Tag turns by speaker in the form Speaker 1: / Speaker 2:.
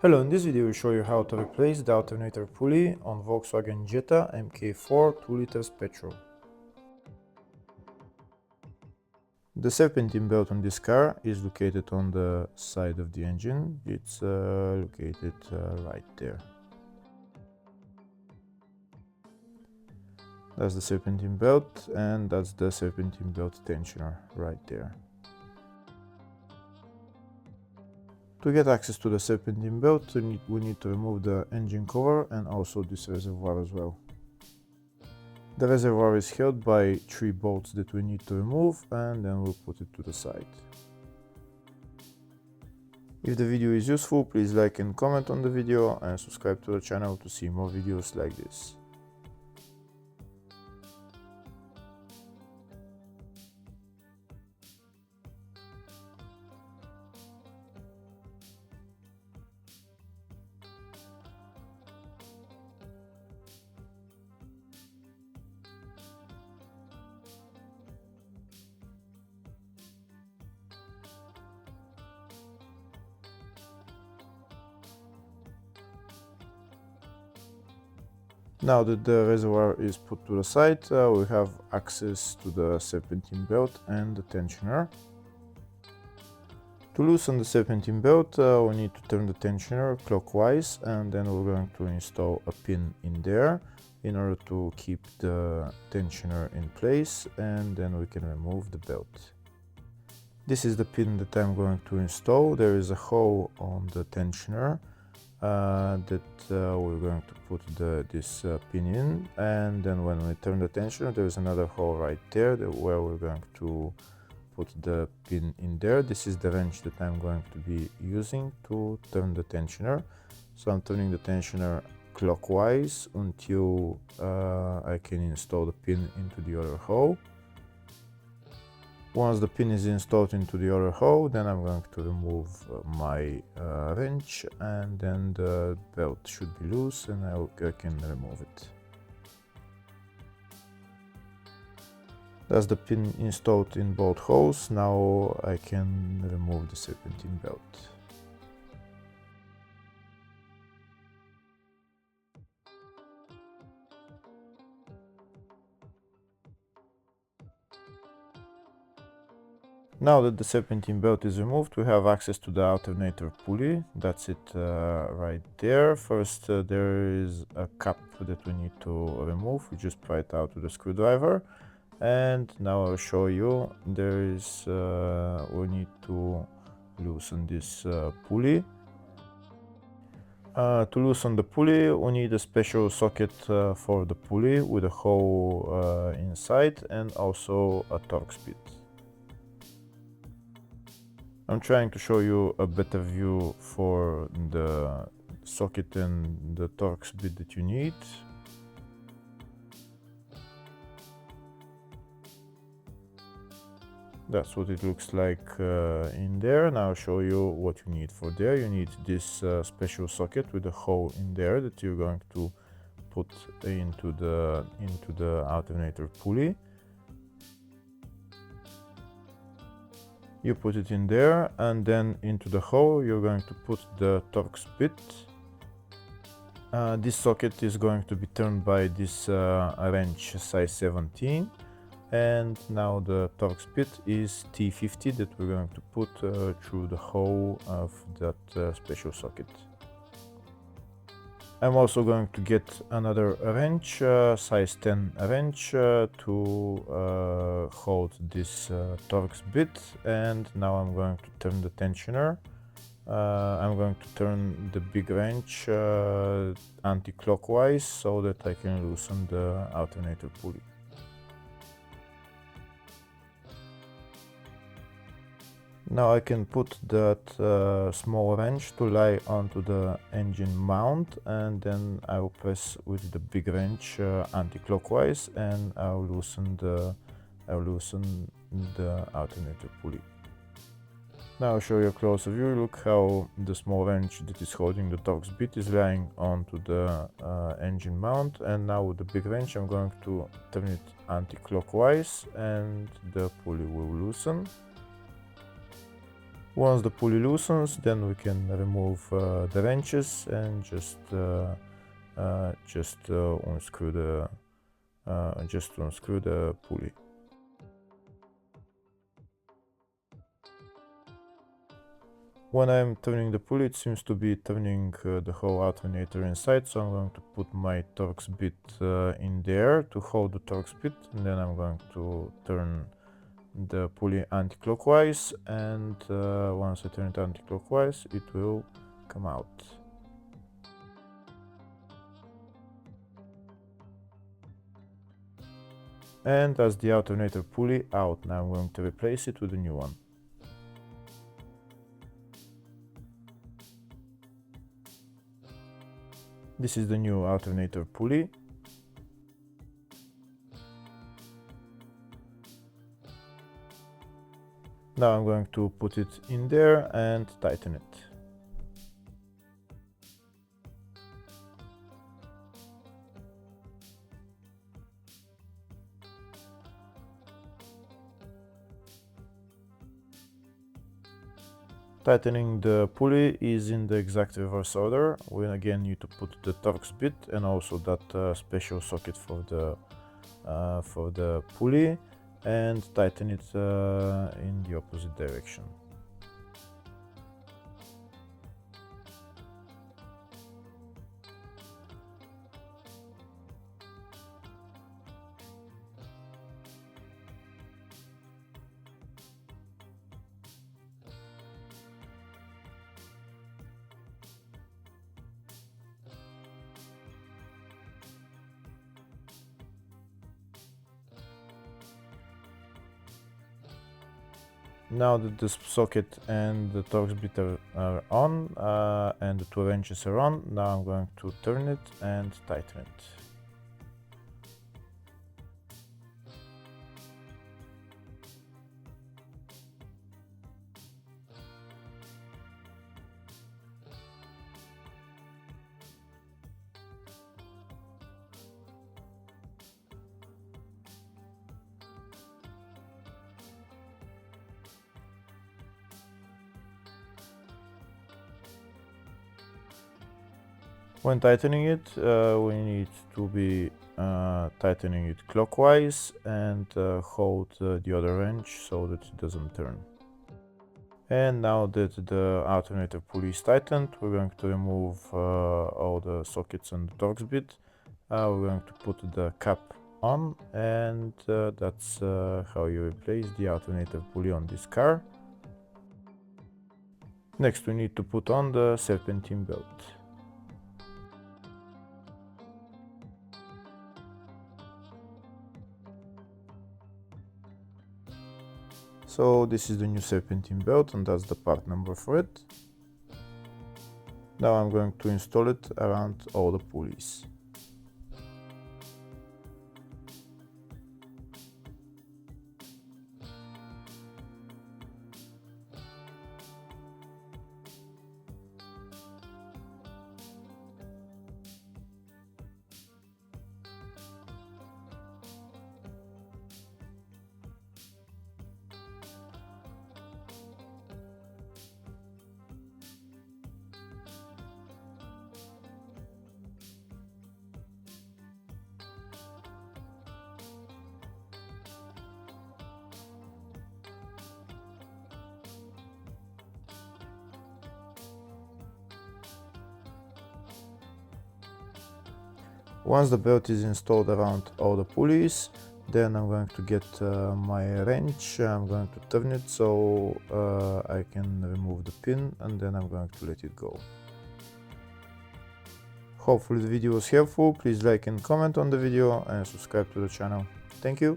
Speaker 1: Hello, in this video we'll show you how to replace the alternator pulley on Volkswagen Jetta MK5 2 liters petrol. The serpentine belt on this car is located on the side of the engine. It's located right there. That's the serpentine belt, and that's the serpentine belt tensioner right there. To get access to the serpentine belt, we need to remove the engine cover and also this reservoir as well. The reservoir is held by 3 bolts that we need to remove, and then we'll put it to the side. If the video is useful, please like and comment on the video and subscribe to the channel to see more videos like this. Now that the reservoir is put to the side, we have access to the serpentine belt and the tensioner. To loosen the serpentine belt, we need to turn the tensioner clockwise, and then we're going to install a pin in there in order to keep the tensioner in place, and then we can remove the belt. This is the pin that I'm going to install. There is a hole on the tensioner that we're going to put this pin in, and then when we turn the tensioner, there is another hole right there where we're going to put the pin in there. This is the wrench that I'm going to be using to turn the tensioner. So I'm turning the tensioner clockwise until I can install the pin into the other hole. Once the pin is installed into the other hole, then I'm going to remove my wrench, and then the belt should be loose and I can remove it. That's the pin installed in both holes. Now I can remove the serpentine belt. Now that the serpentine belt is removed, we have access to the alternator pulley. That's it right there. First, there is a cap that we need to remove. We just pry it out with a screwdriver. And now I'll show you. We need to loosen this pulley. To loosen the pulley, we need a special socket for the pulley with a hole inside, and also a Torx bit. I'm trying to show you a better view for the socket and the Torx bit that you need. That's what it looks like in there. Now I'll show you what you need for there. You need this special socket with a hole in there that you're going to put into the alternator pulley. You put it in there, and then into the hole you're going to put the Torx bit. This socket is going to be turned by this wrench size 17, and now the Torx bit is T50 that we're going to put through the hole of that special socket. I'm also going to get another wrench, size 10 wrench, to hold this Torx bit, and now I'm going to turn the tensioner. I'm going to turn the big wrench anti-clockwise so that I can loosen the alternator pulley. Now I can put that small wrench to lie onto the engine mount, and then I will press with the big wrench anti-clockwise, and I'll loosen the alternator pulley. Now I'll show you a closer view. Look how the small wrench that is holding the Torx bit is lying onto the engine mount, and now with the big wrench I'm going to turn it anti-clockwise, and the pulley will loosen. Once the pulley loosens, then we can remove the wrenches and just unscrew the pulley. When I'm turning the pulley, it seems to be turning the whole alternator inside, so I'm going to put my Torx bit in there to hold the Torx bit, and then I'm going to turn the pulley anti-clockwise, and once I turn it anti-clockwise, it will come out. And as the alternator pulley out, now I'm going to replace it with a new one. This is the new alternator pulley. Now I'm going to put it in there and tighten it. Tightening the pulley is in the exact reverse order. We again need to put the Torx bit and also that special socket for the pulley, and tighten it in the opposite direction. Now that the socket and the Torx bit are on and the two wrenches are on, now I'm going to turn it and tighten it. When tightening it, we need to be tightening it clockwise and hold the other wrench so that it doesn't turn. And now that the alternator pulley is tightened, we're going to remove all the sockets and the Torx bit. We're going to put the cap on, and that's how you replace the alternator pulley on this car. Next, we need to put on the serpentine belt. So this is the new serpentine belt, and that's the part number for it. Now I'm going to install it around all the pulleys. Once the belt is installed around all the pulleys, then I'm going to get my wrench. I'm going to turn it so I can remove the pin, and then I'm going to let it go. Hopefully the video was helpful. Please like and comment on the video and subscribe to the channel. Thank you.